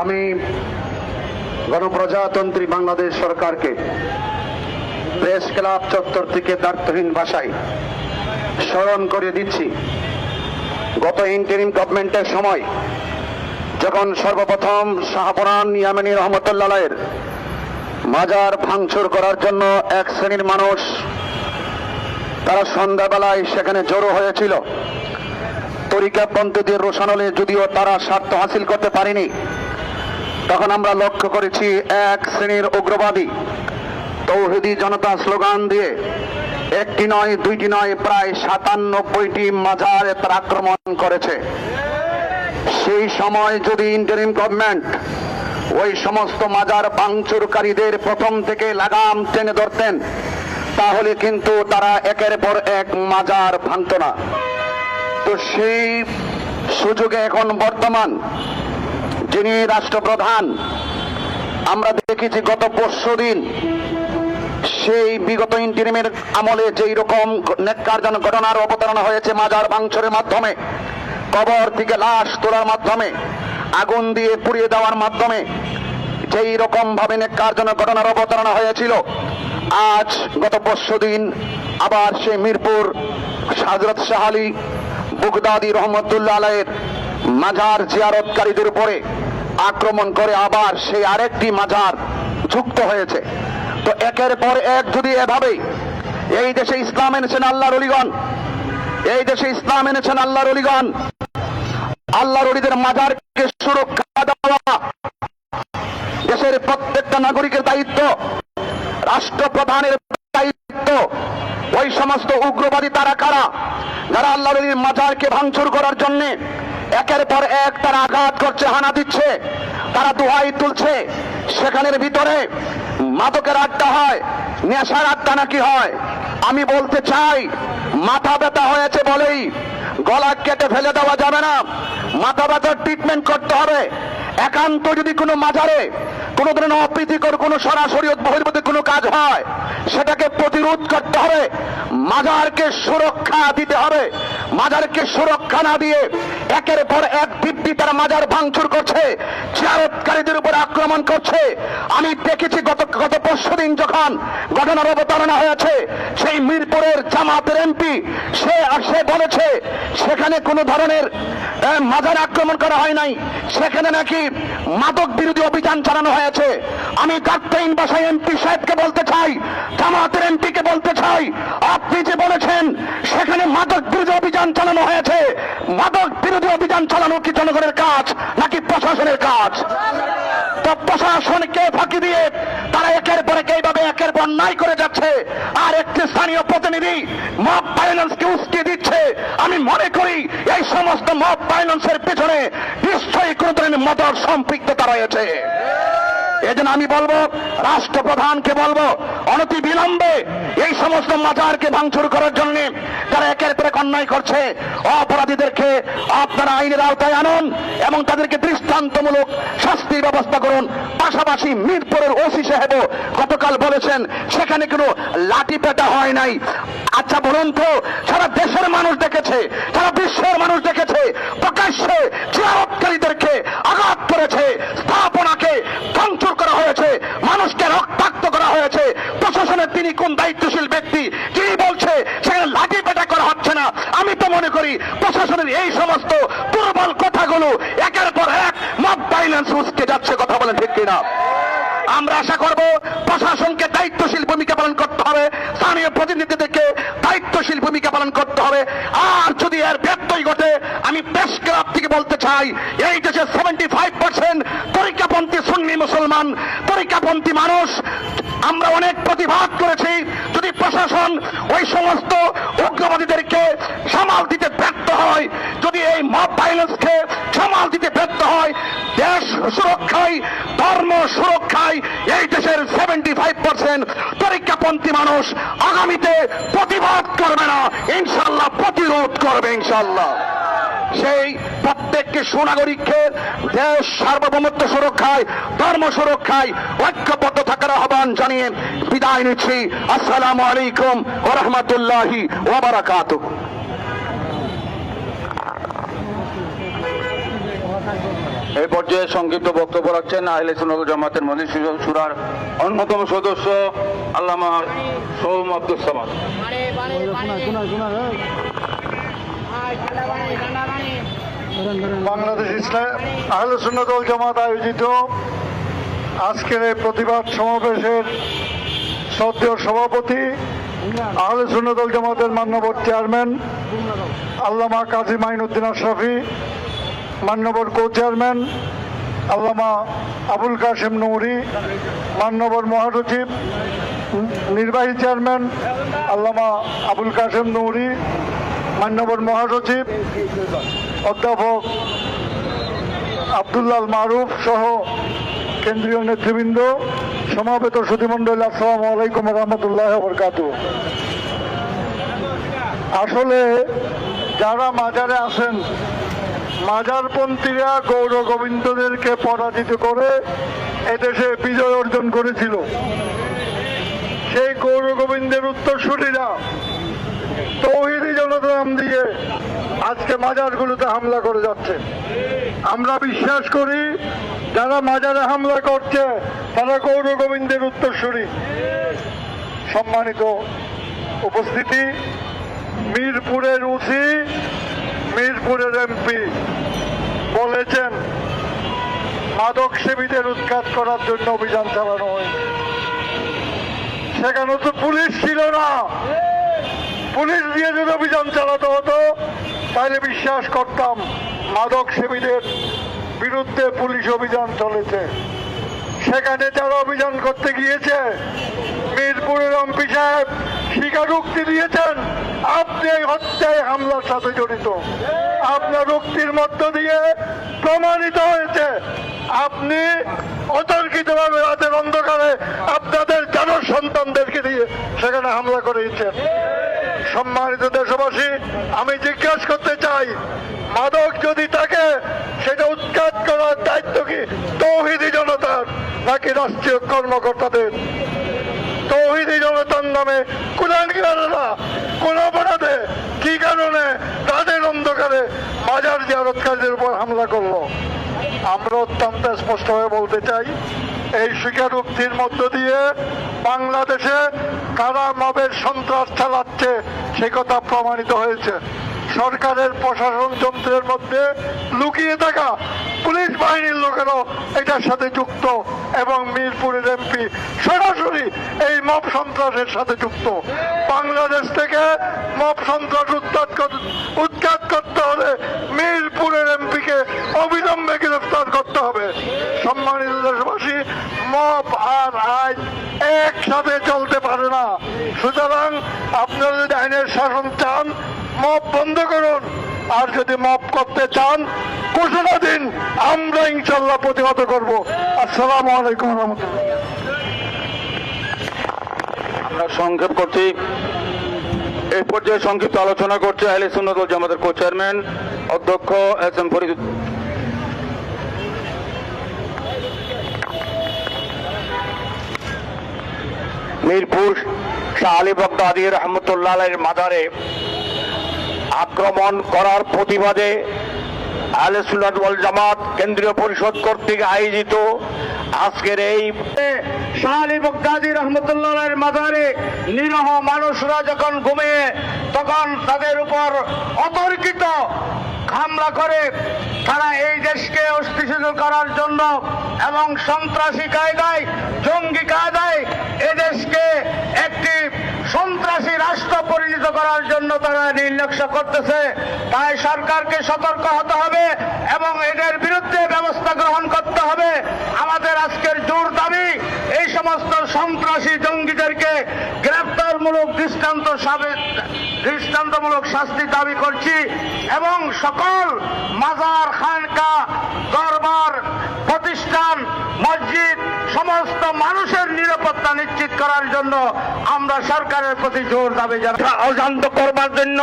আমি গণপ্রজাতন্ত্রী বাংলাদেশ সরকারকে প্রেস ক্লাব চত্বর থেকে দায়িত্বহীন ভাষায় স্মরণ করে দিচ্ছি, গত ইন্টারিম গভর্নমেন্টের সময় যখন সর্বপ্রথম শাহপরান ইয়ামানী রহমতুল্লাহ আলাইহির মাজার ভাঙচুর করার জন্য এক শ্রেণীর মানুষ তারা সন্ধ্যাবেলায় সেখানে জড়ো হয়েছিল। তরিকাপন্থীদের রোশানলে যদিও তারা স্বার্থ হাসিল করতে পারেনি, তখন আমরা লক্ষ্য করেছি এক শ্রেণীর উগ্রবাদী তৌহিদি জনতা স্লোগান দিয়ে একটি নয় দুইটি নয় প্রায় 97টি মাজারে তারা আক্রমণ করেছে। সেই সময় যদি ইন্টারিম গভর্নমেন্ট ওই সমস্ত মাজার ভাঙচুরকারীদের প্রথম থেকে লাগাম টেনে ধরতেন, তাহলে কিন্তু তারা একের পর এক মাজার ভাঙত না। তো সেই সুযোগে এখন বর্তমান যিনি রাষ্ট্রপ্রধান, আমরা দেখেছি গত পরশুদিন সেই বিগত ইন্টারিমের আমলে যেই রকম নেক্কারজনক ঘটনার অবতারণা হয়েছে, মাজার ভাঙচুরের মাধ্যমে, কবর থেকে লাশ তোলার মাধ্যমে, আগুন দিয়ে পুড়িয়ে দেওয়ার মাধ্যমে যেই রকম ভাবে নেক্কারজনক ঘটনার অবতারণা হয়েছিল, আজ গত পরশুদিন আবার সেই মিরপুর হযরত শাহ আলী বাগদাদী রহমতুল্লাহ আলাইহির মাজার জিয়ারতকারীদের উপরে আক্রমণ করে আবার সেই আরেকটি মাজার যুক্ত হয়েছে। তো একের পর এক যদি এভাবে এই দেশে ইসলাম এনেছেন আল্লাহর ওলিগণ, এই দেশে ইসলাম এনেছেন আল্লাহর ওলিগণ, আল্লাহর ওলিদের মাজারকে সুরক্ষা দেওয়া দেশের প্রত্যেকটা নাগরিকের দায়িত্ব, রাষ্ট্রপ্রধানের দায়িত্ব। ওই সমস্ত উগ্রবাদী তারা কারা, যারা আল্লাহর ওলির মাজারকে ভাঙচুর করার জন্য একের পর এক তারা আঘাত করছে, হানা দিচ্ছে, তারা দোহাই তুলছে। সেখানের ভিতরে মাদকের আড্ডা হয়, নেশার আড্ডা নাকি হয়? আমি বলতে চাই, মাথা ব্যথা হয়েছে বলেই গলা কেটে ফেলে দেওয়া যাবে না। মাথা ব্যথার ট্রিটমেন্ট করতে হবে। একান্ত যদি কোনো মাজারে কোনো ধরনের অপ্রীতিকর কোনো সরাসরি বহির্ভূত কোনো কাজ হয়, সেটাকে প্রতিরোধ করতে হবে, মাজারকে সুরক্ষা দিতে হবে। মাজারকে সুরক্ষা না দিয়ে একের পর এক দিব্যি তারা মাজার ভাঙচুর করছে, জিয়ারতকারীদের উপর আক্রমণ করছে। আমি দেখেছি গত পরশুদিন যখন ঘটনার অবতারণা হয়েছে, সেই মিরপুরের জামাতের এমপি সে বলেছে সেখানে কোনো ধরনের মাজার আক্রমণ করা হয় নাই, সেখানে নাকি মাদক বিরোধী অভিযান চালানো হয়েছে। আমি দায়িত্বহীন ভাষায় এমপি সাহেবকে বলতে চাই, জামাতের এমপিকে বলতে চাই, আপনি যে বলেছেন সেখানে মাদক বিরোধী অভিযান চালানো হয়েছে, মাদক বিরোধী অভিযান চালানো কি জনগণের কাজ নাকি প্রশাসনের কাজ? তো প্রশাসনকে ফাঁকি দিয়ে তারা একের পর এক এইভাবে একের পর অন্যায় করে যাচ্ছে, আর একটি স্থানীয় প্রতিনিধি মব ভায়োলেন্সকে উস্কিয়ে দিচ্ছে। আমি মনে করি এই সমস্ত মব ভায়োলেন্সের পেছনে নিশ্চয়ই কোন ধরনের মদত সম্পৃক্ততা রয়েছে। এজন্য আমি বলবো, রাষ্ট্রপ্রধানকে বলবো, অনতি বিলম্বে এই সমস্ত মাজারকে ভাঙচুর করার জন্য যারা একের পর এক অন্যায় করছে, অপরাধীদেরকে আপনারা আইনের আওতায় আনুন এবং তাদেরকে দৃষ্টান্তমূলক শাস্তির ব্যবস্থা করুন। পাশাপাশি মিরপুরের ওসি সাহেবও গতকাল বলেছেন সেখানে কোনো লাঠি পেটা হয় নাই। আচ্ছা বলুন তো, সারা দেশের মানুষ দেখেছে, সারা বিশ্বের মানুষ দেখেছে, প্রকাশ্যে জিয়ারতকারীদেরকে আঘাত করেছে, স্থাপনাকে ভাঙচুর করা হয়েছে, মানুষকে রক্তাক্ত করা হয়েছে। প্রশাসনের তিনি কোন দায়িত্বশীল ব্যক্তি যিনি বলছে সেখানে লাঠি পেটা করা হচ্ছে না? আমি তো মনে করি প্রশাসনের এই সমস্ত দুর্বল কথাগুলো একের পর এক মব ভায়োলেন্স উস্কে যাচ্ছে। কথা বলেন ঠিক কিনা? আমরা আশা করব প্রশাসনকে দায়িত্বশীল ভূমিকা পালন করতে হবে, স্থানীয় প্রতিনিধিদেরকে দায়িত্বশীল ভূমিকা পালন করতে হবে। আর যদি এর ব্যত্যয় ঘটে, আমি প্রেস ক্লাব থেকে বলতে চাই, এই দেশে 75% তরিকাপন্থী সুন্নি মুসলমান, তরিকাপন্থী মানুষ। আমরা অনেক প্রতিবাদ করেছি। যদি প্রশাসন ওই সমস্ত উগ্রবাদীদেরকে সামাল দিতে ব্যর্থ হয়, যদি এই মব ভায়োলেন্সকে সামাল দিতে ব্যর্থ হয়, দেশ সুরক্ষায়, ধর্ম সুরক্ষায় এই দেশের 75% তরিকাপন্থী মানুষ আগামীতে প্রতিবাদ করবে না, ইনশাআল্লাহ প্রতিরোধ করবে ইনশাআল্লাহ। সেই প্রত্যেককে সুনাগরিককে দেশ সার্বভৌমত্ব সুরক্ষায়, ধর্ম সুরক্ষায় ঐক্যবদ্ধ থাকার আহ্বান জানিয়ে বিদায় নিচ্ছি। আসসালামু আলাইকুম ওয়া রাহমাতুল্লাহি ওয়া বারাকাতুহু। এই পর্যায়ে সংক্ষিপ্ত বক্তব্য রাখছেন আহলে সুন্নাত ওয়াল জামাতের মজলিস শুরার অন্যতম সদস্য আল্লামা সৌম আব্দুস সামাদ। বাংলাদেশ ইসলাম আহলে সুন্নাত ওয়াল জামাত আয়োজিত আজকের এই প্রতিবাদ সমাবেশের শ্রদ্ধেয় সভাপতি আহলে সুন্নাত ওয়াল জামাতের মান্যবর চেয়ারম্যান আল্লামা কাজী মাইনুদ্দিন আশরাফি, মান্যবর কো চেয়ারম্যান আল্লামা আবুল কাশেম নূরি, মান্যবর মহাসচিব নির্বাহী চেয়ারম্যান আল্লামা আবুল কাশেম নূরি, মান্যবর মহাসচিব অধ্যাপক আব্দুল্লাহ মারুফ সহ কেন্দ্রীয় নেতৃবৃন্দ, সমাবেত সুধীমণ্ডলী, আসসালামু আলাইকুম রহমতুল্লাহ বরকাতুহ। আসলে যারা মাজারে আসেন, মাজারপন্থীরা গৌর গোবিন্দদেরকে পরাজিত করে এদেশে বিজয় অর্জন করেছিল। সেই গৌর গোবিন্দের উত্তরসূরিরা তৌহিদি জনতা নাম দিয়ে আজকে মাজারগুলোতে হামলা করে যাচ্ছে। আমরা বিশ্বাস করি যারা মাজারে হামলা করছে তারা গৌর গোবিন্দের উত্তরসূরি। সম্মানিত উপস্থিতি, মিরপুরের ওসি, মিরপুরের এমপি বলেছেন মাদক সেবীদের উৎখাত করার জন্য অভিযান চালানো হয়েছে। সেখানে তো পুলিশ ছিল না। পুলিশ দিয়ে যদি অভিযান চালাতে হতো তাহলে বিশ্বাস করতাম মাদক সেবীদের বিরুদ্ধে পুলিশ অভিযান চলেছে। সেখানে যারা অভিযান করতে গিয়েছে, মিরপুরের এমপি সাহেব স্বীকারোক্তি দিয়েছেন আপনি এই হত্যায় হামলার সাথে জড়িত। আপনার উক্তির মধ্য দিয়ে প্রমাণিত হয়েছে আপনি অতর্কিতভাবে রাতের অন্ধকারে আপনাদের জনসন্তানদেরকে দিয়ে সেখানে হামলা করেছেন। সম্মানিত দেশবাসী, আমি জিজ্ঞাসা করতে চাই, মাদক যদি থাকে সেটা উৎখাত করার দায়িত্ব কি তৌহিদি জনতার নাকি রাষ্ট্রীয় কর্মকর্তাদের? তৌহিদি জনতার নামে কুলাঙ্গিরারা কোন অপরাধে কি কারণে তাদের অন্ধকারে মাজার জিয়ারতকারীদের উপর হামলা করলো? আমরা অত্যন্ত স্পষ্টভাবে বলতে চাই, এই স্বীকারোক্তির মধ্য দিয়ে বাংলাদেশে কারা মবের সন্ত্রাস চালাচ্ছে সে কথা প্রমাণিত হয়েছে। সরকারের প্রশাসন যন্ত্রের মধ্যে লুকিয়ে থাকা পুলিশ বাহিনীর লোকেরাও এটার সাথে যুক্ত এবং মিরপুরের এমপি সরাসরি এই মব সন্ত্রাসের সাথে যুক্ত। বাংলাদেশ থেকে মব সন্ত্রাস উৎখাত করতে হলে মিরপুরের এমপিকে অবিলম্বে গ্রেফতার করতে হবে। সম্মানিত দেশবাসী, মব আর আইন একসাথে চলতে পারে না। সুতরাং আপনারা যদি আইনের শাসন চান, মব বন্ধ করুন, আর যদি মব করতে চান ঘোষণা দিন, আমরা ইনশাল্লাহ প্রতিহত করব। আসসালামু আলাইকুম রহমতুল্লাহ। আমরা সংক্ষেপ করছি। এই পর্যায়ে সংক্ষিপ্ত আলোচনা করছে আহলে সুন্নাত ওয়াল জামাতের কো চেয়ারম্যান অধ্যক্ষ এস এম ফরিদ। মিরপুর শাহ আলী বাগদাদী রহমতুল্লাহ আলাইহির মাজারে আক্রমণ করার প্রতিবাদে আহলে সুন্নাত ওয়াল জামাত কেন্দ্রীয় পরিষদ কর্তৃক আয়োজিত আজকের এই শাহ আলী বাগদাদী রহমতুল্লাহ আলাইহির মাজারে নিরীহ মানুষরা যখন ঘুমিয়ে তখন তাদের উপর অতর্কিত হামলা করে তারা এই দেশকে অস্থিতিশীল করার জন্য এবং সন্ত্রাসী কায়দায়, জঙ্গি কায়দায় এদেশকে একটি সন্ত্রাসী রাষ্ট্র পরিণত করার জন্য তারা নির্লক্ষ্য করতেছে। তাই সরকারকে সতর্ক হতে হবে এবং এদের বিরুদ্ধে ব্যবস্থা গ্রহণ করতে হবে। আমাদের আজকের জোর দাবি, এই সমস্ত সন্ত্রাসী জঙ্গিদেরকে গ্রেফতারমূলক দৃষ্টান্তমূলক শাস্তি দাবি করছি এবং সকল মাজার, খানকা, দরবার, প্রতিষ্ঠান, মসজিদ, সমস্ত মানুষের নিরাপত্তা নিশ্চিত করার জন্য আমরা সরকারের প্রতি জোর দাবি জানাই। অশান্ত করবার জন্য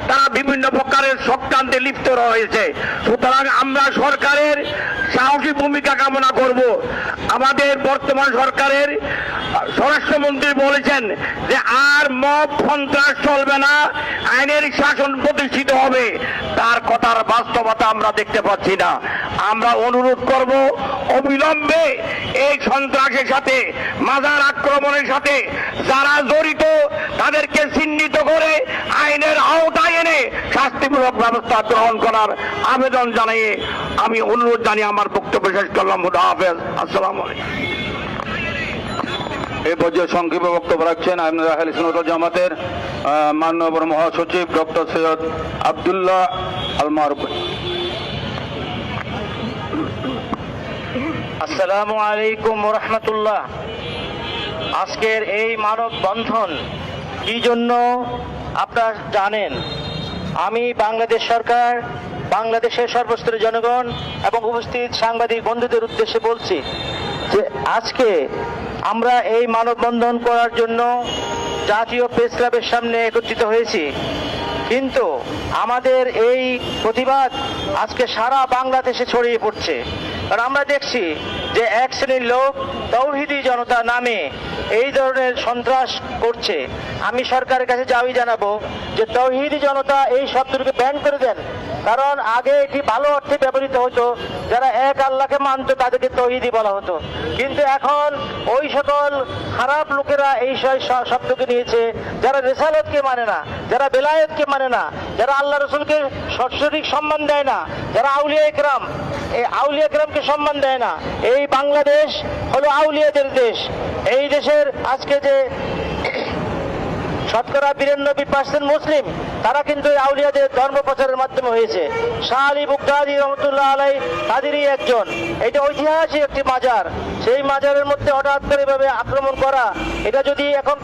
তারা বিভিন্ন প্রকারের চক্রান্তে লিপ্ত রয়েছে। সুতরাং আমরা সরকারের সাহসী ভূমিকা কামনা করব। আমাদের বর্তমান সরকারের স্বরাষ্ট্রমন্ত্রী বলেছেন যে আর মব সন্ত্রাস চলবে না, আইনের শাসন প্রতিষ্ঠিত হবে। তার কথার বাস্তবতা আমরা দেখতে পাচ্ছি না। আমরা অনুরোধ করব অবিলম্বে এই সন্ত্রাসের সাথে, মাজার আক্রমণের সাথে যারা জড়িত তাদেরকে চিহ্নিত করে আইনের আওতায় এনে শাস্তিমূলক ব্যবস্থা গ্রহণ করার আবেদন জানিয়ে আমি অনুরোধ জানিয়ে আমার বক্তব্য শেষ করলাম। খুদা হাফেজ। আসসালামু আলাইকুম। এই পর্যায়ে সংক্ষিপ্ত বক্তব্য রাখছেন আহলে সুন্নাত ওয়াল জামাতের মাননীয় মহাসচিব ডক্টর সৈয়দ আব্দুল্লাহ আল মারুফ। আসসালামু আলাইকুম রহমতুল্লাহ। আজকের এই মানববন্ধন কি জন্য আপনারা জানেন। আমি বাংলাদেশ সরকার, বাংলাদেশের সর্বস্তরের জনগণ এবং উপস্থিত সাংবাদিক বন্ধুদের উদ্দেশ্যে বলছি যে আজকে আমরা এই মানববন্ধন করার জন্য জাতীয় প্রেস ক্লাবের সামনে একত্রিত হয়েছি, কিন্তু আমাদের এই প্রতিবাদ আজকে সারা বাংলাদেশে ছড়িয়ে পড়ছে। কারণ আমরা দেখছি যে এক শ্রেণীর লোক তৌহিদি জনতা নামে এই ধরনের সন্ত্রাস করছে। আমি সরকারের কাছে দাবি জানাবো যে তৌহিদি জনতা এই শব্দটিকে ব্যান করে দেন। কারণ আগে এটি ভালো অর্থে ব্যবহৃত হতো, যারা এক আল্লাহকে মানত তাদেরকে তৌহিদি বলা হতো, কিন্তু এখন ওই সকল খারাপ লোকেরা এই শব্দকে নিয়েছে, যারা রেসালতকে মানে না, যারা বেলায়েতকে মানে না, যারা আল্লাহ রসুলকে সঠিক সম্মান দেয় না, যারা আউলিয়া ইকরাম, এই আউলিয়া ইকরামকে সম্মান দেয় না। এই বাংলাদেশ হলো আউলিয়াদের দেশ। এই দেশের আজকে যে শতকরা 92% মুসলিম, তারা কিন্তু এই আউলিয়াদের ধর্ম প্রচারের মাধ্যমে হয়েছে। শাহ আলী বুগদাদি রহমতুল্লাহ আলাই তাদেরই একজন। এটা ঐতিহাসিক একটি মাজার, সেই মাজারের মধ্যে হঠাৎ করে এভাবে আক্রমণ করা, এটা যদি এখন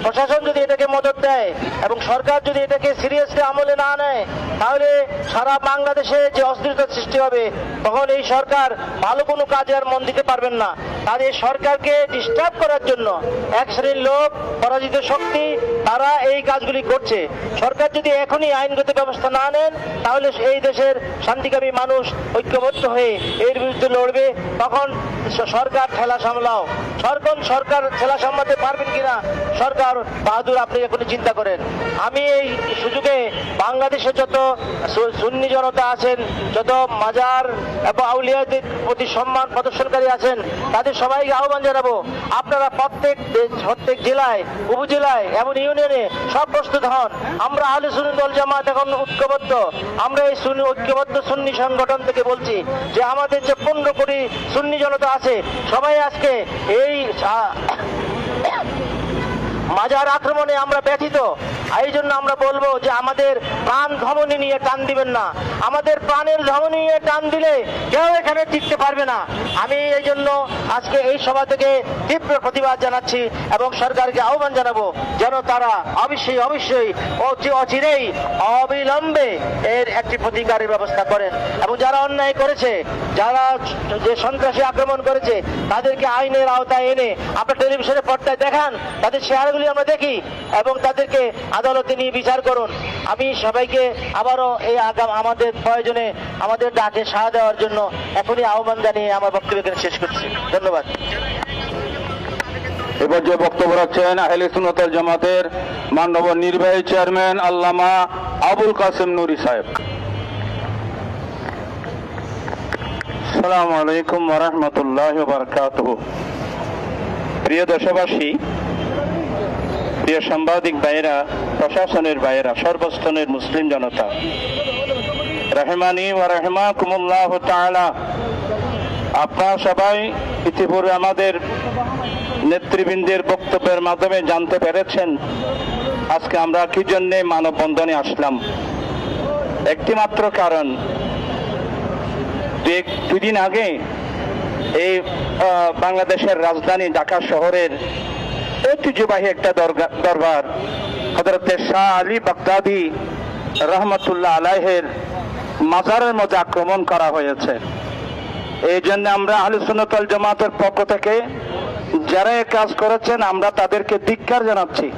প্রশাসন যদি এটাকে মদত দেয় এবং সরকার যদি এটাকে সিরিয়াসলি আমলে না নেয়, তাহলে সারা বাংলাদেশে যে অস্থিরতার সৃষ্টি হবে, তখন এই সরকার ভালো কোনো কাজে আর মন দিতে পারবেন না। তাদের সরকারকে ডিস্টার্ব করার জন্য এক শ্রেণীর লোক, পরাজিত শক্তি, তারা এই কাজগুলি করছে। সরকার যদি এখনই আইনগত ব্যবস্থা না নেন, তাহলে এই দেশের শান্তিকামী মানুষ ঐক্যবদ্ধ হয়ে এর বিরুদ্ধে লড়বে। তখন সরকার ঠেলা সামলাও। সরকার ঠেলা সামলাতে পারবেন কিনা সরকার বাহাদুর আপনি এখনই চিন্তা করেন। আমি এই সুযোগে বাংলাদেশে যত সুন্নি জনতা আছেন, যত মাজার এবং আউলিয়াদের প্রতি সম্মান প্রদর্শনকারী আছেন, তাদের সবাইকে আহ্বান জানাবো, আপনারা প্রত্যেক জেলায়, উপজেলায় এবং ইউনিয়নে সব প্রস্তুত হন। আমরা আহলে সুন্নাত ওয়াল জামাত এখন ঐক্যবদ্ধ। আমরা এই ঐক্যবদ্ধ সুন্নি সংগঠন থেকে বলছি যে আমাদের যে 15 কোটি সুন্নি জনতা আছে, সবাই আজকে এই মাজার আক্রমণে আমরা ব্যথিত। এই জন্য আমরা বলবো যে আমাদের প্রাণ ধমনী নিয়ে টান দিবেন না। আমাদের প্রাণের ধমনী নিয়ে টান দিলে কেউ এখানে টিকতে পারবে না। আমি এই জন্য আজকে এই সভা থেকে তীব্র প্রতিবাদ জানাচ্ছি এবং সরকারকে আহ্বান জানাবো যেন তারা অবশ্যই অচিরেই অবিলম্বে এর একটি প্রতিকারের ব্যবস্থা করেন এবং যারা অন্যায় করেছে, যারা যে সন্ত্রাসী আক্রমণ করেছে, তাদেরকে আইনের আওতায় এনে আপনার টেলিভিশনের পর্দায় দেখান, তাদের শেয়ারগুলি আমরা দেখি এবং তাদেরকে আদালতে নিয়ে বিচার করুন। আমি সবাইকে আবারও এই আমাদের প্রয়োজনে আমাদের ডাকে সাড়া দেওয়ার জন্য এখনই আহ্বান জানিয়ে আমার বক্তব্য এখানে শেষ করছি। ধন্যবাদ। এবার যে বক্তব্য রাখছেন আহলে সুন্নাত ওয়াল জামাতের মাননীয় নির্বাহী চেয়ারম্যান আল্লামা আবুল কাসেম নুরি সাহেব। আসসালামু আলাইকুম ওয়া রাহমাতুল্লাহি ওয়া বারাকাতুহু। প্রিয় দেশবাসী, প্রিয় সাংবাদিক ভাইয়েরা, প্রশাসনের ভাইয়েরা, সর্বস্তরের মুসলিম জনতা, রাহমানি ওয়া রাহমাকুমুল্লাহ তাআলা। আপনারা সবাই ইতিপূর্বে আমাদের নেতৃবৃন্দের বক্তব্যের মাধ্যমে জানতে পেরেছেন আজকে আমরা কি জন্য মানববন্ধনে আসলাম। একটি মাত্র কারণ, দুদিন আগে এই বাংলাদেশের রাজধানী ঢাকা শহরের ঐতিহ্যবাহী একটা দরবার হযরত শাহ আলী বাগদাদী রহমতুল্লাহ আলাইহের মাজারের মধ্যে আক্রমণ করা হয়েছে। এই জন্য আমরা আহলে সুন্নাত ওয়াল জামাতের পক্ষ থেকে যারা এই কাজ করেছেন আমরা তাদেরকে ধিক্কার জানাচ্ছি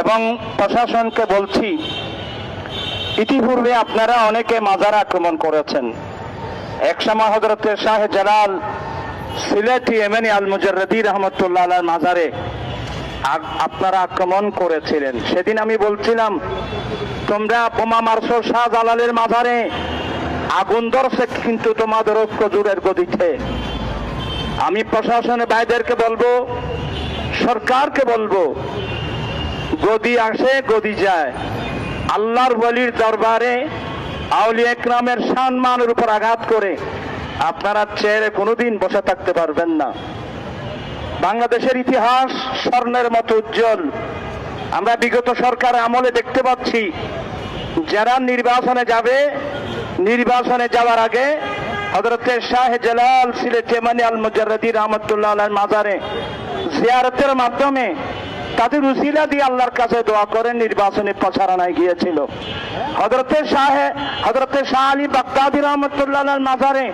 এবং প্রশাসনকে বলছি, ইতিপূর্বে আপনারা অনেকে মাজার আক্রমণ করেছেন, এক সময় হযরত শাহ জালাল সিলেটি এমনি আল মুজাররদি রহমতুল্লাহ আলাইহির মাজারে আপনারা আক্রমণ করেছিলেন। সেদিন আমি বলছিলাম, তোমরা বোমা মারছো শাহ জালালের মাজারে, আগুন ধরছে কিন্তু তোমাদের ঐক্য জোরের গদিতে। আমি প্রশাসনের ভাইদেরকে বলবো, সরকারকে বলবো, গদি আসে গদি যায়। আল্লাহর ওয়ালির দরবারে আউলিয়া ইকরামের সম্মানের উপর আঘাত করে আপনারা চেয়ারে কোনোদিন বসে থাকতে পারবেন না। বাংলাদেশের ইতিহাস স্বর্ণের মতো উজ্জ্বল। আমরা বিগত সরকার আমলে দেখতে পাচ্ছি, যারা নির্বাচনে যাবে, নির্বাচনে যাওয়ার আগে হযরত শাহ জালাল সিলেটি এমনি আল মুজাররদি রহমতুল্লাহ আলাইহির মাজারে জিয়ারতের মাধ্যমে তাদের উসিলা দিয়ে আল্লাহর কাছে দোয়া করে নির্বাচনী প্রচারণায় গিয়েছিল। হযরত শাহ আলী বাগদাদী রহমতুল্লাহ আলাইহির মাজারে